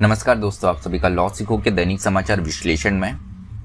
नमस्कार दोस्तों, आप सभी का लॉ सीखो के दैनिक समाचार विश्लेषण में।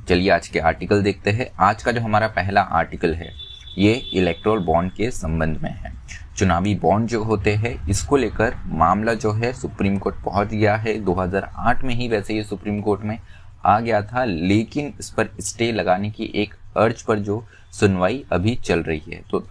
चलिए आज के आर्टिकल देखते हैं। आज का जो हमारा पहला आर्टिकल है ये इलेक्टोरल बॉन्ड के संबंध में है। चुनावी बॉन्ड जो होते हैं इसको लेकर मामला जो है सुप्रीम कोर्ट पहुंच गया है। 2008 में ही वैसे ये सुप्रीम कोर्ट में आ गया था, लेकिन इस पर स्टे लगाने की एक अर्ज पर जो सुनवाई अभी चल रही है, तो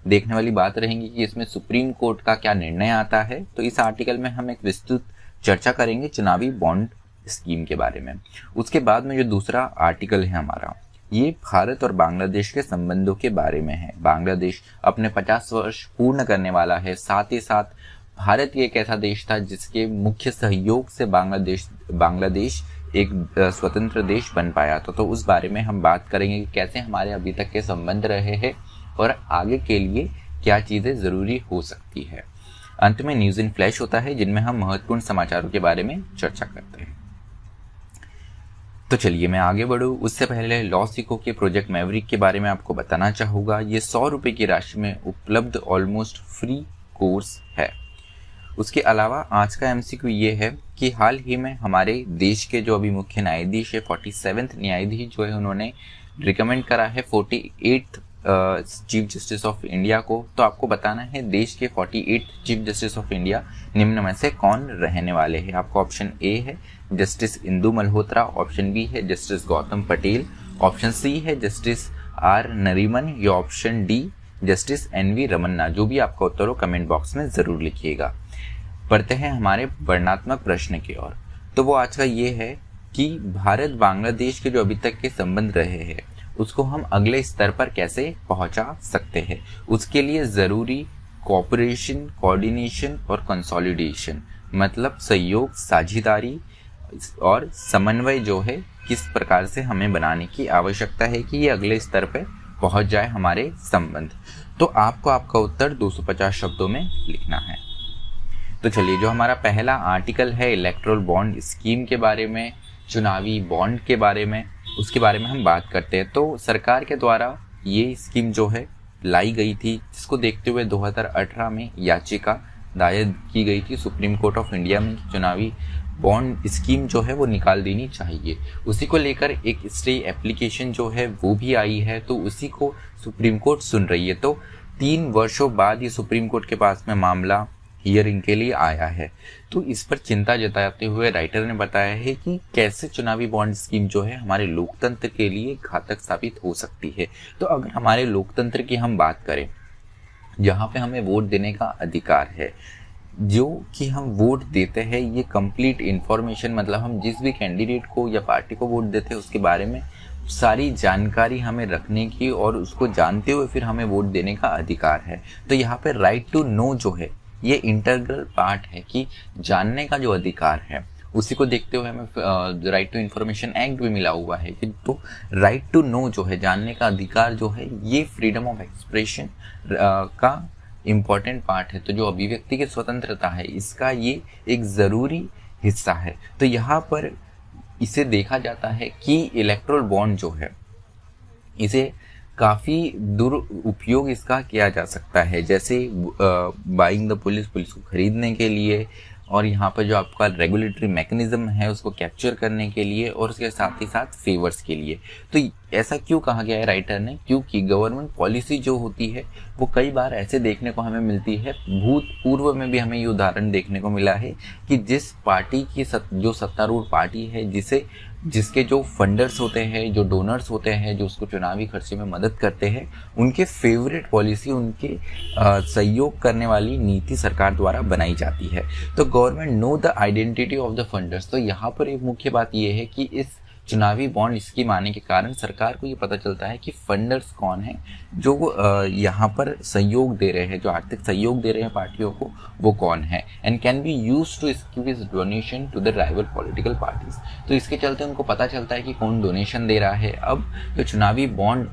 देखने वाली बात रहेगी कि इसमें सुप्रीम कोर्ट का क्या निर्णय आता है। तो इस आर्टिकल में हम एक विस्तृत चर्चा करेंगे चुनावी बॉन्ड स्कीम के बारे में। उसके बाद में जो दूसरा आर्टिकल है हमारा, ये भारत और बांग्लादेश के संबंधों के बारे में है। बांग्लादेश अपने 50 वर्ष पूर्ण करने वाला है। साथ ही साथ भारत एक ऐसा देश था जिसके मुख्य सहयोग से बांग्लादेश एक स्वतंत्र देश बन पाया था। तो उस बारे में हम बात करेंगे कि कैसे हमारे अभी तक के संबंध रहे हैं और आगे के लिए क्या चीजें जरूरी हो सकती है। अंत में न्यूज इन फ्लैश होता है जिनमें हम महत्वपूर्ण समाचारों के बारे में चर्चा करते हैं। तो चलिए मैं आगे बढ़ूं उससे पहले लॉ सीखो के प्रोजेक्ट मैवरिक के बारे में आपको बताना चाहूंगा। ये 100 रुपए की राशि में उपलब्ध ऑलमोस्ट फ्री कोर्स है। उसके अलावा आज का एमसीक्यू ये है कि हाल ही में हमारे देश के जो अभी मुख्य न्यायाधीश है 47th न्यायाधीश जो है, उन्होंने रिकमेंड करा है 48th chief justice of India को। तो आपको बताना है देश के 48th chief justice of India निम्न में से कौन रहने वाले हैं। आपको ऑप्शन ए है justice Indu Malhotra, option B है justice Gautam Patel, option C है जस्टिस आर नरीमन या option D justice NV Ramana. जो भी आपका उत्तर हो कमेंट बॉक्स में जरूर लिखिएगा। बढ़ते हैं हमारे वर्णनात्मक प्रश्न की ओर। तो वो आज का ये है कि भारत बांग्लादेश के जो अभी तक के संबंध रहे हैं उसको हम अगले स्तर पर कैसे पहुंचा सकते हैं। उसके लिए जरूरी कोऑपरेशन, कोऑर्डिनेशन और कंसोलिडेशन, मतलब सहयोग, साझेदारी और समन्वय जो है किस प्रकार से हमें बनाने की आवश्यकता है कि ये अगले स्तर पर पहुंच जाए हमारे संबंध। तो आपको आपका उत्तर 250 शब्दों में लिखना है। तो चलिए जो हमारा पहला आर्टिकल है इलेक्टोरल बॉन्ड स्कीम के बारे में, चुनावी बॉन्ड के बारे में, उसके बारे में हम बात करते हैं। तो सरकार के द्वारा ये स्कीम जो है लाई गई थी, जिसको देखते हुए 2018 में याचिका दायर की गई थी सुप्रीम कोर्ट ऑफ इंडिया में कि चुनावी बॉन्ड स्कीम जो है वो निकाल देनी चाहिए। उसी को लेकर एक स्टे एप्लीकेशन जो है वो भी आई है, तो उसी को सुप्रीम कोर्ट सुन रही है। तो 3 वर्षों बाद ये सुप्रीम कोर्ट के पास में मामला हियरिंग के लिए आया है। तो इस पर चिंता जताते हुए राइटर ने बताया है कि कैसे चुनावी बॉन्ड स्कीम जो है हमारे लोकतंत्र के लिए घातक साबित हो सकती है। तो अगर हमारे लोकतंत्र की हम बात करें, जहाँ पे हमें वोट देने का अधिकार है, जो कि हम वोट देते हैं ये कंप्लीट इंफॉर्मेशन, मतलब हम जिस भी कैंडिडेट को या पार्टी को वोट देते हैं उसके बारे में सारी जानकारी हमें रखने की और उसको जानते हुए फिर हमें वोट देने का अधिकार है। तो यहाँ पे राइट टू नो जो है ये इंटीग्रल पार्ट है कि जानने का जो अधिकार है उसी को देखते हुए हमें राइट टू इन्फॉर्मेशन एक्ट भी मिला हुआ है कि तो राइट टू नो जो है, जानने का अधिकार जो है, ये फ्रीडम ऑफ एक्सप्रेशन का इम्पॉर्टेंट पार्ट है। तो जो अभिव्यक्ति की स्वतंत्रता है इसका ये एक ज़रूरी हिस्सा है। तो यहाँ पर इसे देखा जाता है कि इलेक्टोरल बॉन्ड जो है इसे काफ़ी दुरुपयोग इसका किया जा सकता है, जैसे बाइंग द पुलिस को खरीदने के लिए, और यहाँ पर जो आपका रेगुलेटरी मैकेनिज्म है उसको कैप्चर करने के लिए, और उसके साथ ही साथ फेवर्स के लिए। तो ऐसा क्यों कहा गया है राइटर ने? क्योंकि गवर्नमेंट पॉलिसी जो होती है वो कई बार ऐसे देखने को हमें मिलती है, भूतपूर्व में भी हमें ये उदाहरण देखने को मिला है कि जिस पार्टी की जो सत्तारूढ़ पार्टी है, जिसके जो फंडर्स होते हैं, जो डोनर्स होते हैं, जो उसको चुनावी खर्चे में मदद करते हैं, उनके फेवरेट पॉलिसी, उनके सहयोग करने वाली नीति सरकार द्वारा बनाई जाती है। तो government know the identity of the funders. तो यहाँ पर एक मुख्य बात यह है कि इस चुनावी बॉन्ड स्कीम आने के कारण सरकार को ये पता चलता है कि फंडर्स कौन है, जो यहाँ पर सहयोग दे रहे हैं, जो आर्थिक सहयोग दे रहे हैं पार्टियों को, वो कौन है, and can be use to give his donation to the rival political parties. तो इसके चलते उनको पता चलता है कि कौन डोनेशन दे रहा है। अब जो चुनावी बॉन्ड,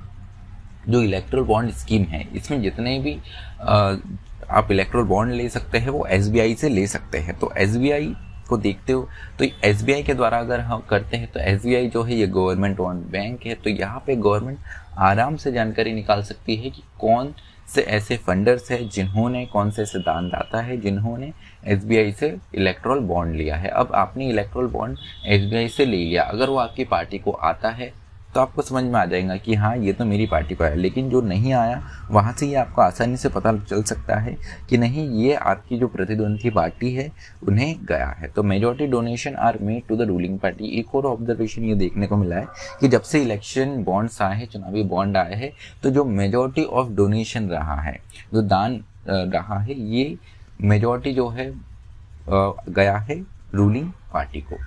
जो इलेक्टोरल बॉन्ड स्कीम है, इसमें जितने भी आप इलेक्टोरल बॉन्ड ले सकते हैं वो SBI से ले सकते हैं। तो SBI को देखते हो तो SBI के द्वारा अगर हम करते हैं तो SBI जो है ये गवर्नमेंट ओन्ड बैंक है। तो यहाँ पे गवर्नमेंट आराम से जानकारी निकाल सकती है कि कौन से ऐसे फंडर्स है जिन्होंने, कौन से दाता है जिन्होंने एसबीआई से इलेक्टोरल बॉन्ड लिया है। अब आपने इलेक्टोरल बॉन्ड एसबीआई से ले लिया, अगर वो आपकी पार्टी को आता है तो आपको समझ में आ जाएगा कि हाँ ये तो मेरी पार्टी को है, लेकिन जो नहीं आया वहाँ से ये आपको आसानी से पता चल सकता है कि नहीं ये आपकी जो प्रतिद्वंदी पार्टी है उन्हें गया है। तो majority donation are made to the ruling party. एक और ऑब्जर्वेशन ये देखने को मिला है कि जब से इलेक्शन बॉन्ड्स आए हैं, चुनावी बॉन्ड आए हैं, तो जो मेजॉरिटी ऑफ डोनेशन रहा है, जो दान रहा है, ये मेजॉरिटी जो है गया है रूलिंग पार्टी को।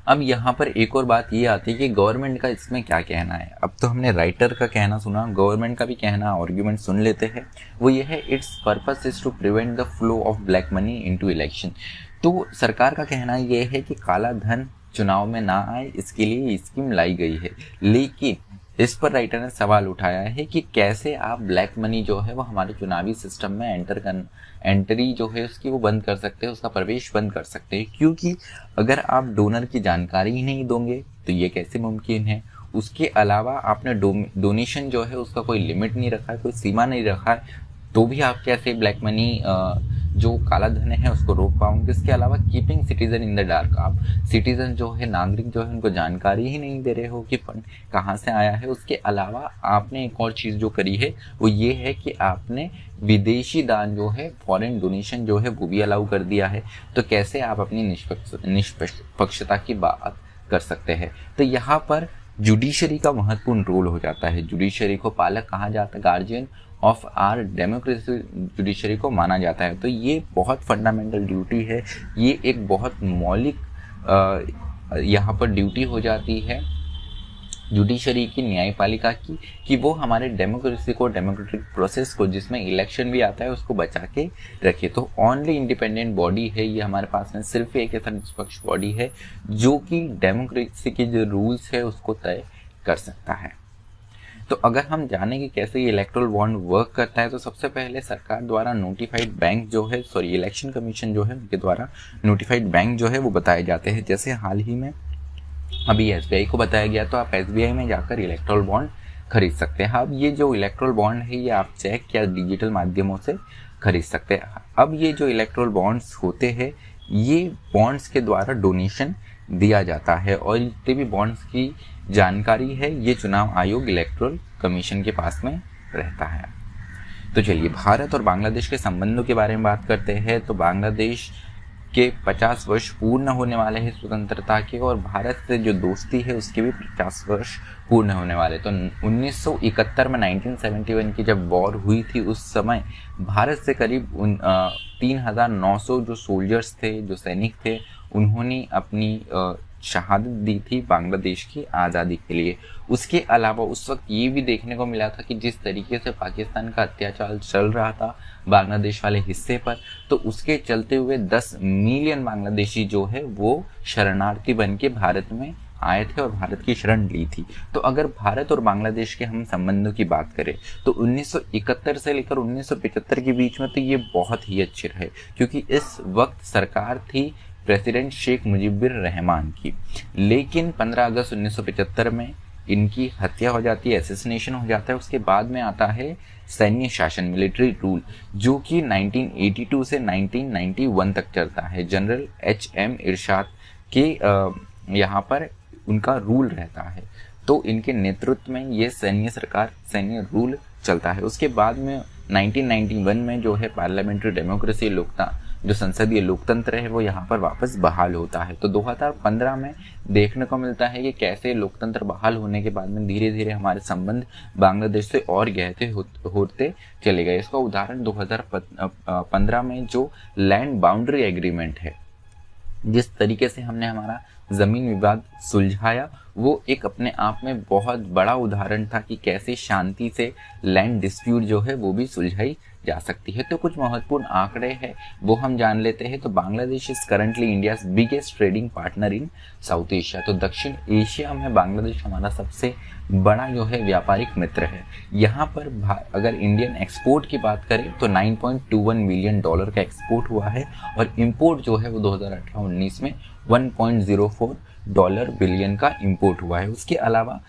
अब यहाँ पर एक और बात ये आती है कि गवर्नमेंट का इसमें क्या कहना है। अब तो हमने राइटर का कहना सुना, गवर्नमेंट का भी कहना, आर्ग्यूमेंट सुन लेते हैं। वो ये है, its purpose is to prevent the flow of black money into election. तो सरकार का कहना ये है कि काला धन चुनाव में ना आए, इसके लिए ये स्कीम लाई गई है। लेकिन इस पर राइटर ने सवाल उठाया है कि कैसे आप ब्लैक मनी जो है वो हमारे चुनावी सिस्टम में एंट्री जो है उसकी वो बंद कर सकते हैं, उसका प्रवेश बंद कर सकते हैं, क्योंकि अगर आप डोनर की जानकारी ही नहीं दोगे तो ये कैसे मुमकिन है। उसके अलावा आपने डोनेशन जो है उसका कोई लिमिट नहीं रखा है, कोई सीमा नहीं रखा है, तो भी आप कैसे ब्लैक मनी जो काला धन है उसको रोक पाओगे। इसके अलावा keeping citizen in the dark, आप सिटीजन जो है, नागरिक जो है, उनको जानकारी ही नहीं दे रहे हो कि फंड कहाँ से आया है। उसके अलावा आपने एक और चीज़ जो करी है वो ये है कि आपने विदेशी दान जो है, फॉरेन डोनेशन जो है, वो भी अलाउ कर दिया है। तो कैसे आप अपनी निष्पक्षता की बात कर सकते हैं। तो यहाँ पर जुडिशरी का महत्वपूर्ण रोल हो जाता है। जुडिशरी को पालक कहा जाता है, guardian of our democracy judiciary को माना जाता है। तो ये बहुत फंडामेंटल ड्यूटी है, ये एक बहुत मौलिक यहाँ पर ड्यूटी हो जाती है जुडिशरी की, न्यायपालिका की, कि वो हमारे डेमोक्रेसी को, डेमोक्रेटिक प्रोसेस को, जिसमें इलेक्शन भी आता है, उसको बचा के रखे। तो ओनली इंडिपेंडेंट बॉडी है ये हमारे पास में, सिर्फ एक ऐसा निष्पक्ष बॉडी है जो कि डेमोक्रेसी के जो रूल्स है उसको तय कर सकता है। तो अगर हम जाने कि कैसे ये इलेक्टोरल बॉन्ड वर्क करता है, तो सबसे पहले सरकार द्वारा नोटिफाइड बैंक जो है, इलेक्शन कमीशन जो है उनके द्वारा नोटिफाइड बैंक जो है वो बताए जाते हैं। जैसे हाल ही में अभी एसबीआई को बताया गया, तो आप एसबीआई में जाकर इलेक्टोरल बॉन्ड खरीद सकते हैं। अब ये जो इलेक्टोरल बॉन्ड है ये आप चेक या डिजिटल माध्यमों से खरीद सकते हैं। अब ये जो इलेक्टोरल बॉन्ड्स होते हैं, ये बॉन्ड्स के द्वारा डोनेशन दिया जाता है, और जितने भी बॉन्ड्स की जानकारी है ये चुनाव आयोग, इलेक्टोरल कमीशन के पास में रहता है। तो चलिए भारत और बांग्लादेश के संबंधों के बारे में बात करते हैं। तो बांग्लादेश के 50 वर्ष पूर्ण होने वाले हैं स्वतंत्रता के, और भारत से जो दोस्ती है उसके भी 50 वर्ष पूर्ण होने वाले। तो 1971 में 1971 की जब वॉर हुई थी, उस समय भारत से करीब 3,900 जो सोल्जर्स थे, जो सैनिक थे, उन्होंने अपनी शहादत दी थी बांग्लादेश की आज़ादी के लिए। उसके अलावा उस वक्त ये भी देखने को मिला था कि जिस तरीके से पाकिस्तान का अत्याचार चल रहा था बांग्लादेश वाले हिस्से पर, तो उसके चलते हुए 10 मिलियन बांग्लादेशी जो है वो शरणार्थी बन के भारत में आए थे और भारत की शरण ली थी। तो अगर भारत और बांग्लादेश के हम संबंधों की बात करें तो 1971 से लेकर 1975 के बीच में तो ये बहुत ही अच्छे रहे, क्योंकि इस वक्त सरकार थी प्रेसिडेंट शेख मुजीबुर रहमान की। लेकिन 15 अगस्त 1975 में इनकी हत्या हो जाती है, असैसिनेशन हो जाता है। उसके बाद में आता है सैन्य शासन, मिलिट्री रूल, जो कि 1982 से 1991 तक चलता है। जनरल HM इरशाद के यहाँ पर उनका रूल रहता है। तो इनके नेतृत्व में ये सैन्य रूल चलता है। उसके बाद में 1991 में जो है पार्लियामेंट्री डेमोक्रेसी, जो संसदीय लोकतंत्र है वो यहाँ पर वापस बहाल होता है। तो 2015 में देखने को मिलता है कि कैसे लोकतंत्र बहाल होने के बाद में धीरे धीरे हमारे संबंध बांग्लादेश से और गहरे होते चले गए। इसका उदाहरण 2015 में जो लैंड बाउंड्री एग्रीमेंट है, जिस तरीके से हमने हमारा जमीन विवाद सुलझाया, वो एक अपने आप में बहुत बड़ा उदाहरण था कि कैसे शांति से लैंड डिस्प्यूट जो है वो भी सुलझाई जा सकती है। तो कुछ महत्वपूर्ण आंकड़े हैं वो हम जान लेते हैं। तो Bangladesh is currently India's biggest trading partner in south Asia. तो दक्षिण एशिया में बांग्लादेश हमारा सबसे बड़ा जो है व्यापारिक मित्र है। यहाँ पर अगर इंडियन एक्सपोर्ट की बात करें तो $9.21 मिलियन का एक्सपोर्ट हुआ है, और इम्पोर्ट जो है वो 2018-19 में $1.04 बिलियन का इम्पोर्ट हुआ है। उसके अलावा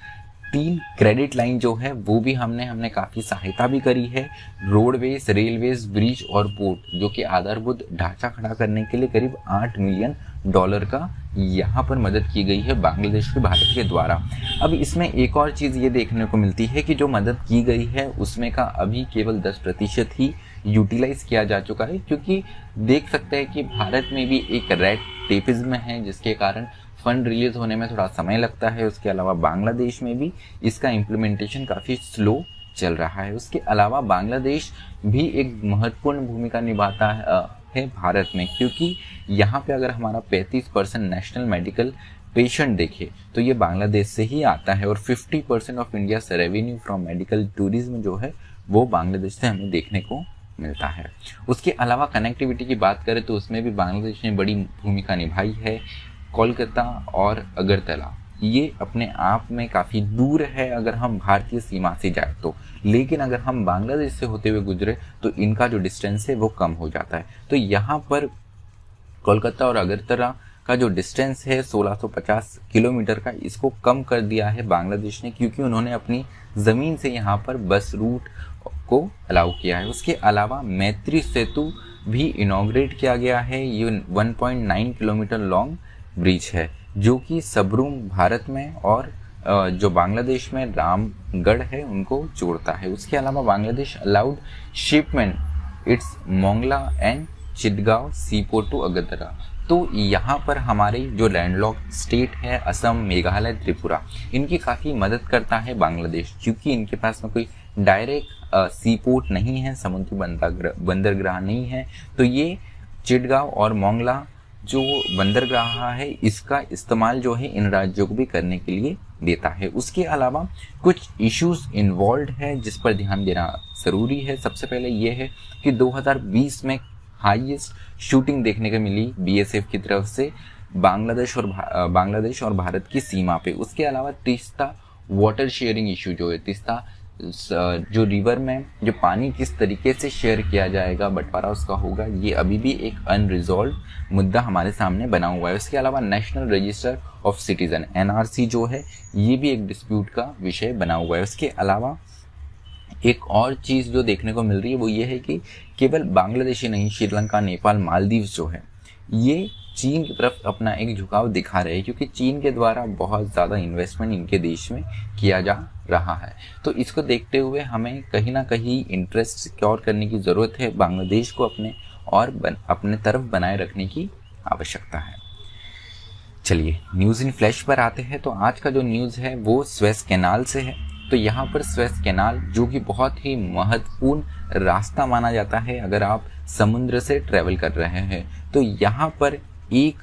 3 क्रेडिट लाइन जो है वो भी हमने काफ़ी सहायता भी करी है। रोडवेज, रेलवेज, ब्रिज और पोर्ट जो कि आधारभूत ढांचा खड़ा करने के लिए करीब $8 मिलियन का यहाँ पर मदद की गई है बांग्लादेश के भारत के द्वारा। अब इसमें एक और चीज़ ये देखने को मिलती है कि जो मदद की गई है उसमें का अभी केवल 10% ही यूटिलाइज किया जा चुका है, क्योंकि देख सकते हैं कि भारत में भी एक रेड टेपिज्म है जिसके कारण फंड रिलीज होने में थोड़ा समय लगता है। उसके अलावा बांग्लादेश में भी इसका इम्प्लीमेंटेशन काफ़ी स्लो चल रहा है। उसके अलावा बांग्लादेश भी एक महत्वपूर्ण भूमिका निभाता है भारत में, क्योंकि यहाँ पे अगर हमारा 35% नेशनल मेडिकल पेशेंट देखे तो ये बांग्लादेश से ही आता है, और 50% of India revenue from medical tourism जो है वो बांग्लादेश से हमें देखने को मिलता है। उसके अलावा कनेक्टिविटी की बात करें तो उसमें भी बांग्लादेश ने बड़ी भूमिका निभाई है। कोलकाता और अगरतला ये अपने आप में काफ़ी दूर है अगर हम भारतीय सीमा से जाए तो, लेकिन अगर हम बांग्लादेश से होते हुए गुजरे तो इनका जो डिस्टेंस है वो कम हो जाता है। तो यहाँ पर कोलकाता और अगरतला का जो डिस्टेंस है 1650 किलोमीटर का, इसको कम कर दिया है बांग्लादेश ने, क्योंकि उन्होंने अपनी ज़मीन से यहाँ पर बस रूट को अलाउ किया है। उसके अलावा मैत्री सेतु भी इनॉग्रेट किया गया है। ये 1.9 किलोमीटर लॉन्ग ब्रिज है जो कि सबरूम भारत में और जो बांग्लादेश में रामगढ़ है उनको जोड़ता है। उसके अलावा Bangladesh allowed shipment its Mongla and Chittagong seaport to Agartala. तो यहाँ पर हमारे जो लैंडलॉक स्टेट है असम, मेघालय, त्रिपुरा, इनकी काफ़ी मदद करता है बांग्लादेश, क्योंकि इनके पास में कोई डायरेक्ट सीपोर्ट नहीं है, समुद्री बंदरगाह नहीं है। तो ये चिटगांव और मोंगला जो बंदरगाह है इसका इस्तेमाल जो है इन राज्यों को भी करने के लिए देता है। उसके अलावा कुछ इश्यूज इन्वॉल्व है जिस पर ध्यान देना ज़रूरी है। सबसे पहले ये है कि 2020 में हाईएस्ट शूटिंग देखने को मिली बीएसएफ की तरफ से बांग्लादेश और भारत की सीमा पे। उसके अलावा तीस्ता वाटर शेयरिंग इशू जो है, तीस्ता जो रिवर में जो पानी किस तरीके से शेयर किया जाएगा, बंटवारा उसका होगा, ये अभी भी एक अनरिजॉल्व मुद्दा हमारे सामने बना हुआ है। उसके अलावा national register of citizen NRC जो है ये भी एक डिस्प्यूट का विषय बना हुआ है। उसके अलावा एक और चीज़ जो देखने को मिल रही है वो ये है कि केवल बांग्लादेश ही नहीं, श्रीलंका, नेपाल, मालदीव जो है ये चीन की तरफ अपना एक झुकाव दिखा रहे हैं, क्योंकि चीन के द्वारा बहुत ज़्यादा इन्वेस्टमेंट इनके देश में किया जा रहा है। तो इसको देखते हुए हमें कहीं ना कहीं इंटरेस्ट सिक्योर करने की ज़रूरत है, बांग्लादेश को अपने तरफ बनाए रखने की आवश्यकता है। चलिए न्यूज़ इन फ्लैश पर आते हैं। तो आज का जो न्यूज़ है वो स्वेज कैनाल से है। तो यहाँ पर स्वेज कैनाल जो कि बहुत ही महत्वपूर्ण रास्ता माना जाता है अगर आप समुद्र से ट्रैवल कर रहे हैं, तो यहाँ पर एक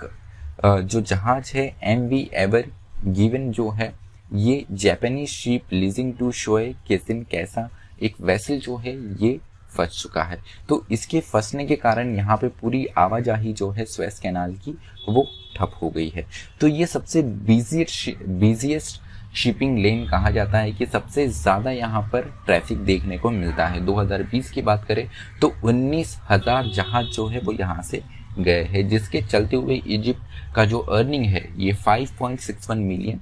जो जहाज है MV एवर गिवन जो है ये Japanese ship leasing to Shoei Kisen कैसा एक वेसल जो है ये फंस चुका है। तो इसके फंसने के कारण यहाँ पे पूरी आवाजाही जो है स्वेज कैनाल की वो ठप हो गई है। तो ये सबसे बिजिएस्ट शिपिंग लेन कहा जाता है कि सबसे ज़्यादा यहाँ पर ट्रैफिक देखने को मिलता है। 2020 की बात करें तो 19,000 जहाज जो है वो यहाँ से गए हैं, जिसके चलते हुए इजिप्ट का जो अर्निंग है ये $5.61 मिलियन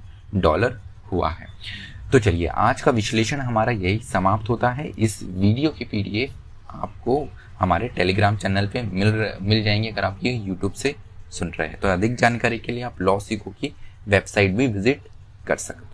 हुआ है। तो चलिए आज का विश्लेषण हमारा यही समाप्त होता है। इस वीडियो के PDF आपको हमारे टेलीग्राम चैनल पे मिल जाएंगे अगर आप ये यूट्यूब से सुन रहे हैं। तो अधिक जानकारी के लिए आप लॉ सीखो की वेबसाइट भी विजिट कर सकते हैं।